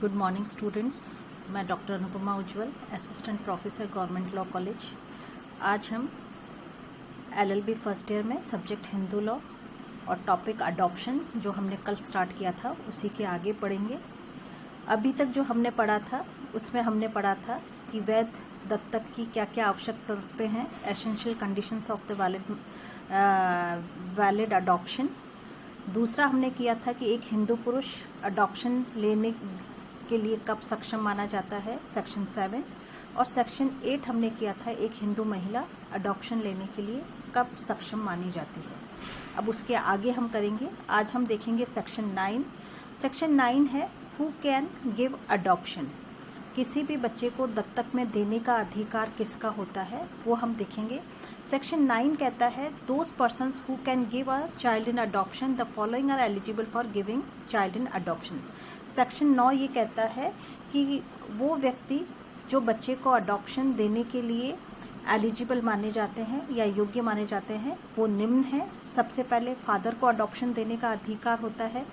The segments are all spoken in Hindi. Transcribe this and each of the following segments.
Good morning students. मैं doctor Anupama Ujjwal, assistant professor government law college. आज हम एलएलबी फर्स्ट ईयर में सब्जेक्ट हिंदू लॉ और टॉपिक अडॉप्शन जो हमने कल स्टार्ट किया था उसी के आगे पढ़ेंगे। अभी तक जो हमने पढ़ा था उसमें हमने पढ़ा था कि वैध दत्तक की क्या क्या आवश्यक शर्तें हैं, essential conditions of the valid adoption. दूसरा हमने किया था कि एक हिंदू पुरुष अडॉप्शन लेने के लिए कब सक्षम माना जाता है, सेक्शन 7। और सेक्शन 8 हमने किया था एक हिंदू महिला अडॉप्शन लेने के लिए कब सक्षम मानी जाती है। अब उसके आगे हम करेंगे। आज हम देखेंगे सेक्शन 9। सेक्शन 9 है हु कैन गिव अडॉप्शन। किसी भी बच्चे को दत्तक में देने का अधिकार किसका होता है वो हम देखेंगे। सेक्शन 9 कहता है those persons who can give a child in adoption, the following are eligible for giving child in adoption. Section 9 ये कहता है कि वो व्यक्ति जो बच्चे को अडॉप्शन देने के लिए एलिजिबल माने जाते हैं या योग्य माने जाते हैं वो निम्न है। सबसे पहले फादर को अडॉप्शन देने का अधिकार होता है,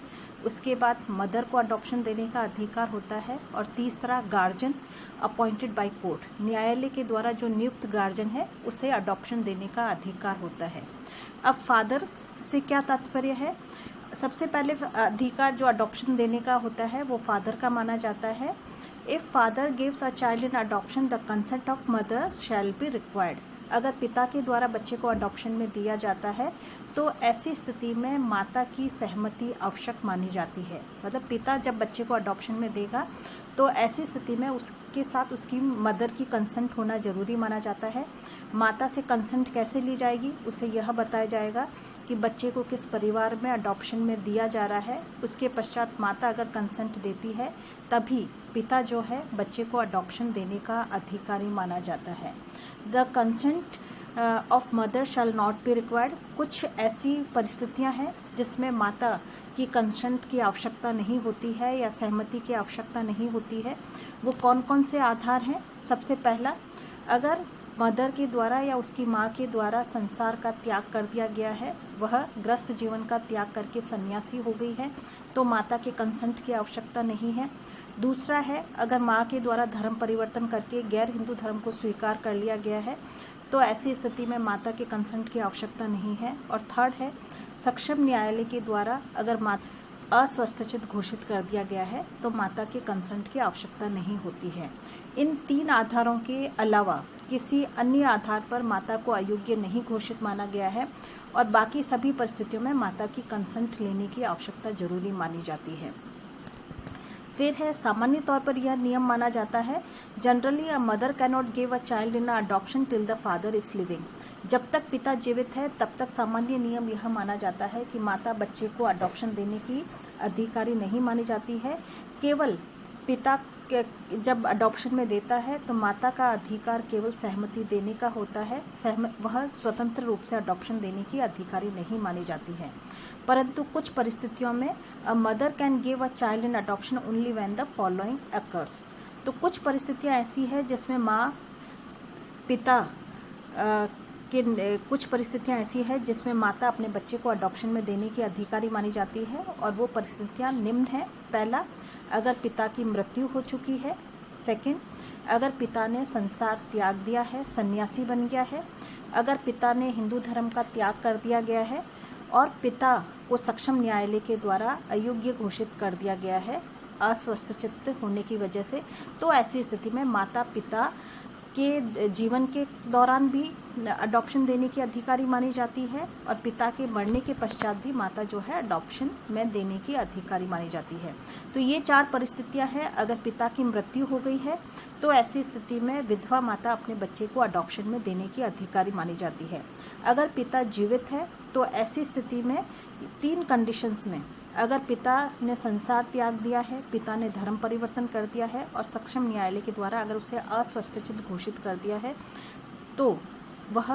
उसके बाद मदर को अडॉप्शन देने का अधिकार होता है, और तीसरा गार्जियन अपॉइंटेड बाय कोर्ट, न्यायालय के द्वारा जो नियुक्त गार्जियन है उसे अडॉप्शन देने का अधिकार होता है। अब फादर से क्या तात्पर्य है? सबसे पहले अधिकार जो अडॉप्शन देने का होता है वो फादर का माना जाता है। If father gives a child in adoption the consent of mother shall be required. अगर पिता के द्वारा बच्चे को अडॉप्शन में दिया जाता है तो ऐसी स्थिति में माता की सहमति आवश्यक मानी जाती है। मतलब पिता जब बच्चे को अडॉप्शन में देगा तो ऐसी स्थिति में उसके साथ उसकी मदर की कंसेंट होना जरूरी माना जाता है। माता से कंसेंट कैसे ली जाएगी उसे यह बताया जाएगा कि बच्चे को किस परिवार में अडॉप्शन में दिया जा रहा है। उसके पश्चात माता अगर कंसेंट देती है तभी पिता जो है बच्चे को अडॉप्शन देने का अधिकारी माना जाता है। The consent of mother shall not be required. कुछ ऐसी परिस्थितियां हैं जिसमें माता की कंसेंट की आवश्यकता नहीं होती है या सहमति की आवश्यकता नहीं होती है। वो कौन कौन से आधार हैं? सबसे पहला, अगर मदर के द्वारा या उसकी माँ के द्वारा संसार का त्याग कर दिया गया है, वह ग्रस्त जीवन का त्याग करके सन्यासी हो गई है तो माता के कंसेंट की आवश्यकता नहीं है। दूसरा है, अगर माँ के द्वारा धर्म परिवर्तन करके गैर हिंदू धर्म को स्वीकार कर लिया गया है तो ऐसी स्थिति में माता के कंसेंट की आवश्यकता नहीं है। और थर्ड है, सक्षम न्यायालय के द्वारा अगर माता अस्वस्थचित घोषित कर दिया गया है तो माता के कंसेंट की आवश्यकता नहीं होती है। इन 3 आधारों के अलावा किसी अन्य आधार पर माता को अयोग्य नहीं घोषित माना गया है और बाकी सभी परिस्थितियों में माता की कंसेंट लेने की आवश्यकता जरूरी मानी जाती है। फिर है, सामान्य तौर पर यह नियम माना जाता है generally a mother can not give a child in adoption till the father is living. जब तक पिता जीवित है तब तक सामान्य नियम यह माना जाता है कि माता बच्चे को अडॉप्शन देने की अधिकारी नहीं मानी जाती है। केवल पिता जब अडॉप्शन में देता है तो माता का अधिकार केवल सहमति देने का होता है। वह स्वतंत्र रूप से अडॉप्शन देने की अधिकारी नहीं मानी जाती है। परंतु कुछ परिस्थितियों में a mother can give a child in adoption only when the following occurs. तो कुछ परिस्थितियां ऐसी है जिसमें कुछ परिस्थितियां ऐसी है जिसमें माता अपने बच्चे को अडॉप्शन में देने की अधिकारी मानी जाती है और वो परिस्थितियां निम्न है। पहला, अगर पिता की मृत्यु हो चुकी है। सेकंड, अगर पिता ने संसार त्याग दिया है, सन्यासी बन गया है। अगर पिता ने हिंदू धर्म का त्याग कर दिया गया है और पिता को सक्षम न्यायालय के द्वारा अयोग्य घोषित कर दिया गया है अस्वस्थचित्त होने की वजह से, तो ऐसी स्थिति में माता पिता के जीवन के दौरान भी अडॉप्शन देने की अधिकारी मानी जाती है और पिता के मरने के पश्चात भी माता जो है अडॉप्शन में देने की अधिकारी मानी जाती है। तो ये 4 परिस्थितियां हैं। अगर पिता की मृत्यु हो गई है तो ऐसी स्थिति में विधवा माता अपने बच्चे को अडॉप्शन में देने की अधिकारी मानी जाती है। अगर पिता जीवित है तो ऐसी स्थिति में 3 कंडीशंस में, अगर पिता ने संसार त्याग दिया है, पिता ने धर्म परिवर्तन कर दिया है और सक्षम न्यायालय के द्वारा अगर उसे अस्वस्थचित घोषित कर दिया है तो वह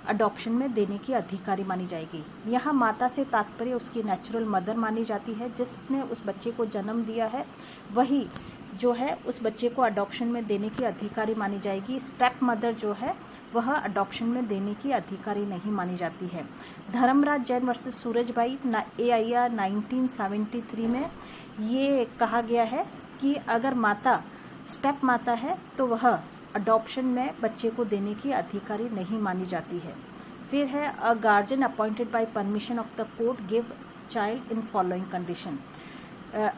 अडॉप्शन में देने की अधिकारी मानी जाएगी। यहाँ माता से तात्पर्य उसकी नेचुरल मदर मानी जाती है जिसने उस बच्चे को जन्म दिया है, वही जो है उस बच्चे को अडॉप्शन में देने की अधिकारी मानी जाएगी। स्टेप मदर जो है वह अडॉप्शन में देने की अधिकारी नहीं मानी जाती है। धर्मराज जैन वर्सेस सूरजबाई AIR 1973 में ये कहा गया है कि अगर माता स्टेप माता है तो वह अडॉप्शन में बच्चे को देने की अधिकारी नहीं मानी जाती है। फिर है अ guardian appointed by permission of the court give child in following condition.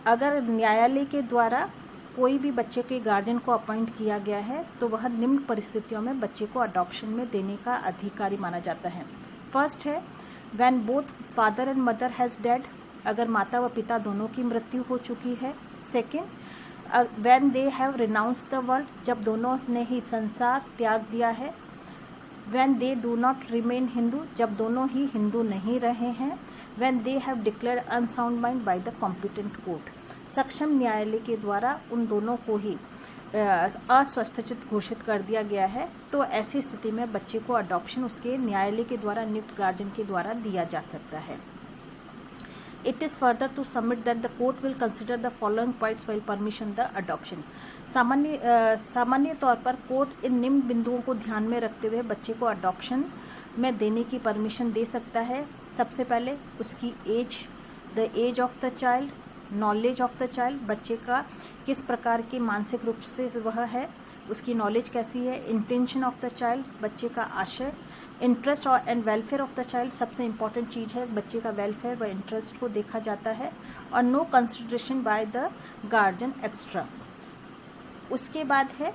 अगर न्यायालय के द्वारा कोई भी बच्चे के गार्जियन को अपॉइंट किया गया है तो वह निम्न परिस्थितियों में बच्चे को अडॉप्शन में देने का अधिकारी माना जाता है। फर्स्ट है when both father and mother has dead, अगर माता व पिता दोनों की मृत्यु हो चुकी है। Second when they have renounced the world, जब दोनों ने ही संसार त्याग दिया है। When they do not remain Hindu, जब दोनों ही हिंदू नहीं रहे हैं। When they have declared unsound mind by the competent court, सक्षम न्यायालय के द्वारा उन दोनों को ही अस्वस्थचित घोषित कर दिया गया है, तो ऐसी स्थिति में बच्चे को अडॉप्शन उसके न्यायालय के द्वारा नियुक्त गार्जियन के द्वारा दिया जा सकता है। It is further to submit that the court will consider the following points while permission the adoption। सामान्य तौर पर कोर्ट इन निम्न बिंदुओं को ध्यान में रखते हुए बच्चे को अडॉप्शन में देने की परमिशन दे सकता है। सबसे पहले उसकी age, the age of the child, knowledge of the child, बच्चे का किस प्रकार के मानसिक रूप से वह है, उसकी नॉलेज कैसी है। इंटेंशन ऑफ द चाइल्ड, बच्चे का आशय। इंटरेस्ट और and welfare of the child, सबसे इम्पॉर्टेंट चीज़ है, बच्चे का वेलफेयर व इंटरेस्ट को देखा जाता है। और no consideration by the guardian extra. उसके बाद है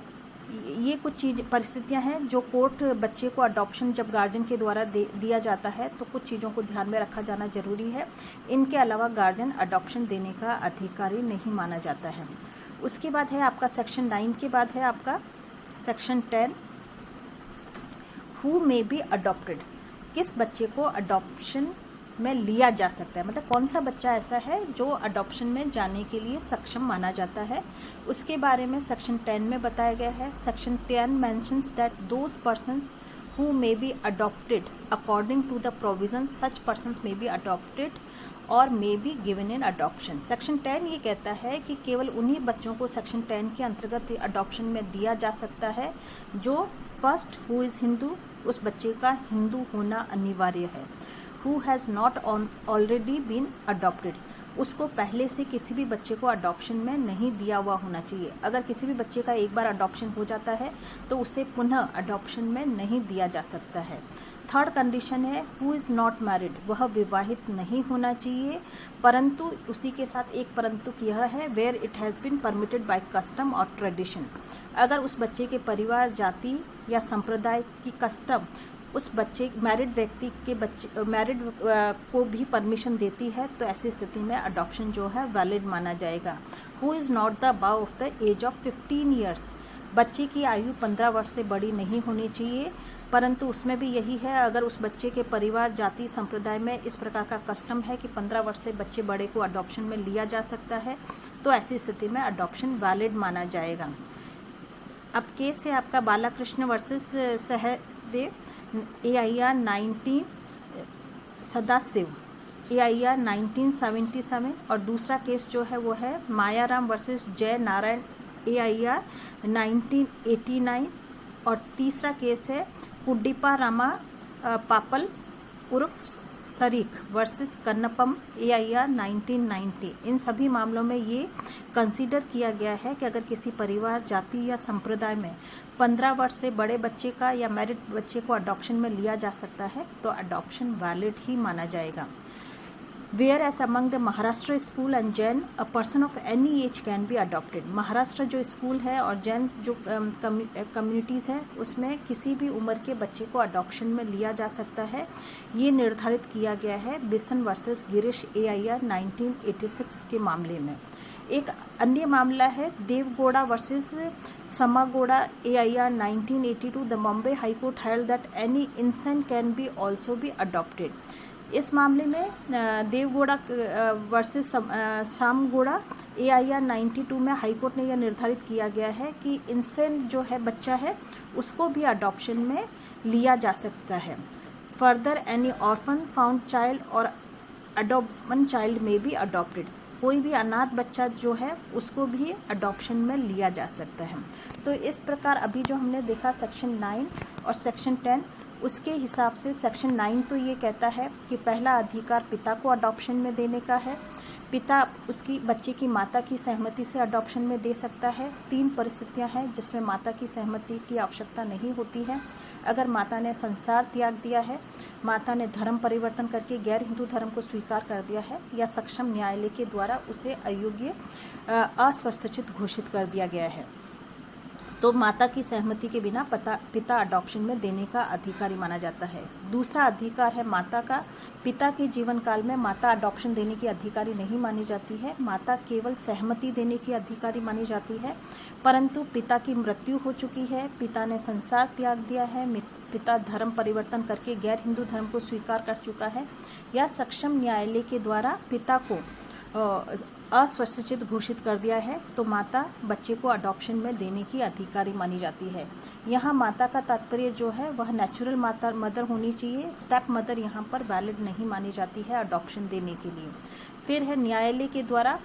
ये कुछ चीज़ परिस्थितियां हैं जो कोर्ट बच्चे को अडॉप्शन जब गार्जियन के द्वारा दिया जाता है तो कुछ चीज़ों को ध्यान में रखा जाना जरूरी है। इनके अलावा गार्जियन अडॉप्शन देने का अधिकारी नहीं माना जाता है। उसके बाद है आपका सेक्शन 9 के बाद है आपका section 10, who may be adopted, किस बच्चे को अडॉप्शन में लिया जा सकता है, मतलब कौन सा बच्चा ऐसा है जो अडॉप्शन में जाने के लिए सक्षम माना जाता है, उसके बारे में सेक्शन 10 में बताया गया है। Section 10 mentions that those persons who may be adopted according to the provisions, such persons may be adopted और may be given in adoption. Section 10 ये कहता है कि केवल उन्हीं बच्चों को सेक्शन 10 के अंतर्गत अडॉप्शन में दिया जा सकता है जो फर्स्ट हु इज़ हिंदू, उस बच्चे का हिंदू होना अनिवार्य है। Who has not already been adopted, उसको पहले से किसी भी बच्चे को अडॉप्शन में नहीं दिया हुआ होना चाहिए। अगर किसी भी बच्चे का एक बार अडॉप्शन हो जाता है तो उसे पुनः अडॉप्शन में नहीं दिया जा सकता है। थर्ड कंडीशन है हु इज़ नॉट मैरिड, वह विवाहित नहीं होना चाहिए, परंतु उसी के साथ एक परंतु यह है where it has been permitted by custom और ट्रेडिशन, अगर उस बच्चे के परिवार, जाति या संप्रदाय की कस्टम उस बच्चे मैरिड व्यक्ति के बच्चे मैरिड को भी परमिशन देती है तो ऐसी स्थिति में अडॉप्शन जो है वैलिड माना जाएगा। Who is not the above of the age of 15 years, बच्चे की आयु 15 वर्ष से बड़ी नहीं होनी चाहिए, परंतु उसमें भी यही है अगर उस बच्चे के परिवार, जाति, संप्रदाय में इस प्रकार का कस्टम है कि 15 वर्ष से बच्चे बड़े को अडॉप्शन में लिया जा सकता है तो ऐसी स्थिति में अडॉप्शन वैलिड माना जाएगा। अब केस है आपका Balakrishna versus Sahadev, AIR 19 Sadashiv, AIR 1977, और दूसरा केस जो है वो है मायाराम वर्सेस जय नारायण, AIR 1989, और तीसरा केस है कुड्डिपा रामा पापल उर्फ सरीख वर्सेस कन्नपम, AIR 1990। इन सभी मामलों में ये कंसीडर किया गया है कि अगर किसी परिवार, जाति या संप्रदाय में 15 वर्ष से बड़े बच्चे का या मैरिड बच्चे को अडॉप्शन में लिया जा सकता है तो अडॉप्शन वैलिड ही माना जाएगा। Whereas among the Maharashtra school and Jain a person of any age can be adopted, Maharashtra जो स्कूल है और जैन जो कम्युनिटीज़ है उसमें किसी भी उम्र के बच्चे को अडॉप्शन में लिया जा सकता है। ये निर्धारित किया गया है बिसन वर्सेस गिरीश, AIR 1986 के मामले में। एक अन्य मामला है Devegowda versus Samagowda, AIR 1982। The Bombay high court held that any infant can be also be adopted. इस मामले में देवगौड़ा वर्सेस शामगौड़ा, AIR 92 में हाई कोर्ट ने यह निर्धारित किया गया है कि इन्फेंट जो है बच्चा है उसको भी अडॉप्शन में लिया जा सकता है। Further any orphan found child और अडॉप्शन चाइल्ड में भी अडॉप्टेड, कोई भी अनाथ बच्चा जो है उसको भी अडॉप्शन में लिया जा सकता है। तो इस प्रकार अभी जो हमने देखा सेक्शन 9 और सेक्शन 10, उसके हिसाब से सेक्शन 9 तो ये कहता है कि पहला अधिकार पिता को अडॉप्शन में देने का है, पिता उसकी बच्चे की माता की सहमति से अडॉप्शन में दे सकता है। 3 परिस्थितियां हैं जिसमें माता की सहमति की आवश्यकता नहीं होती है। अगर माता ने संसार त्याग दिया है, माता ने धर्म परिवर्तन करके गैर हिंदू धर्म को स्वीकार कर दिया है, या सक्षम न्यायालय के द्वारा उसे अयोग्य अस्वस्थचित घोषित कर दिया गया है, तो माता की सहमति के बिना पिता अडॉप्शन में देने का अधिकारी माना जाता है। दूसरा अधिकार है माता का। पिता के जीवन काल में माता अडॉप्शन देने की अधिकारी नहीं मानी जाती है। माता केवल सहमति देने की अधिकारी मानी जाती है, परंतु पिता की मृत्यु हो चुकी है, पिता ने संसार त्याग दिया है, पिता धर्म परिवर्तन करके गैर हिंदू धर्म को स्वीकार कर चुका है, या सक्षम न्यायालय के द्वारा पिता को अस्वस्थचित घोषित कर दिया है, तो माता बच्चे को अडॉप्शन में देने की अधिकारी मानी जाती है। यहाँ माता का तात्पर्य जो है वह नेचुरल मदर होनी चाहिए। स्टेप मदर यहाँ पर वैलिड नहीं मानी जाती है अडॉप्शन देने के लिए। फिर है न्यायालय के द्वारा,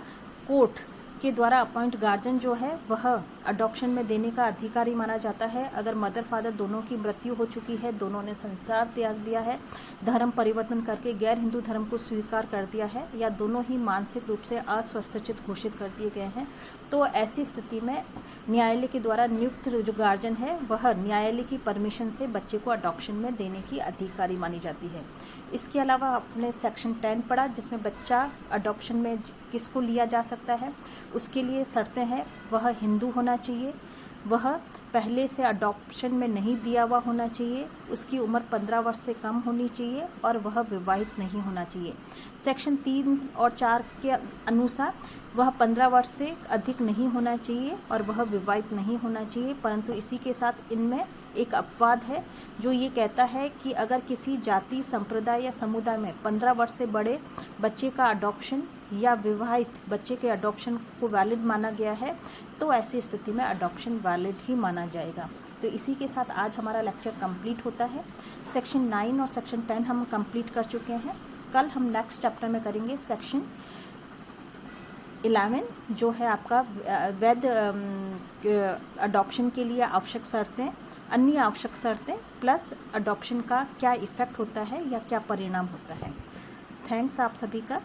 कोर्ट के द्वारा अपॉइंट गार्जियन जो है वह अडॉप्शन में देने का अधिकारी माना जाता है। अगर मदर फादर दोनों की मृत्यु हो चुकी है, दोनों ने संसार त्याग दिया है, धर्म परिवर्तन करके गैर हिंदू धर्म को स्वीकार कर दिया है, या दोनों ही मानसिक रूप से अस्वस्थचित घोषित कर दिए गए हैं, तो ऐसी स्थिति में न्यायालय के द्वारा नियुक्त जो गार्जियन है वह न्यायालय की परमिशन से बच्चे को अडॉप्शन में देने की अधिकारी मानी जाती है। इसके अलावा आपने सेक्शन 10 पढ़ा, जिसमें बच्चा अडॉप्शन में किसको लिया जा सकता है। उसके लिए शर्तें हैं, वह हिंदू होना चाहिए, वह पहले से अडॉप्शन में नहीं दिया हुआ होना चाहिए, उसकी उम्र 15 वर्ष से कम होनी चाहिए, और वह विवाहित नहीं होना चाहिए। सेक्शन 3 और 4 के अनुसार वह 15 वर्ष से अधिक नहीं होना चाहिए और वह विवाहित नहीं होना चाहिए, परंतु इसी के साथ इनमें एक अपवाद है जो ये कहता है कि अगर किसी जाति, संप्रदाय या समुदाय में 15 वर्ष से बड़े बच्चे का अडॉप्शन या विवाहित बच्चे के अडॉप्शन को वैलिड माना गया है, तो ऐसी स्थिति में अडॉप्शन वैलिड ही माना जाएगा। तो इसी के साथ आज हमारा लेक्चर कंप्लीट होता है। सेक्शन 9 और सेक्शन 10 हम कंप्लीट कर चुके हैं। कल हम नेक्स्ट चैप्टर में करेंगे सेक्शन 11, जो है आपका वैध अडॉप्शन के लिए आवश्यक शर्तें, अन्य आवश्यक शर्तें, प्लस अडॉप्शन का क्या इफ़ेक्ट होता है या क्या परिणाम होता है। थैंक्स आप सभी का।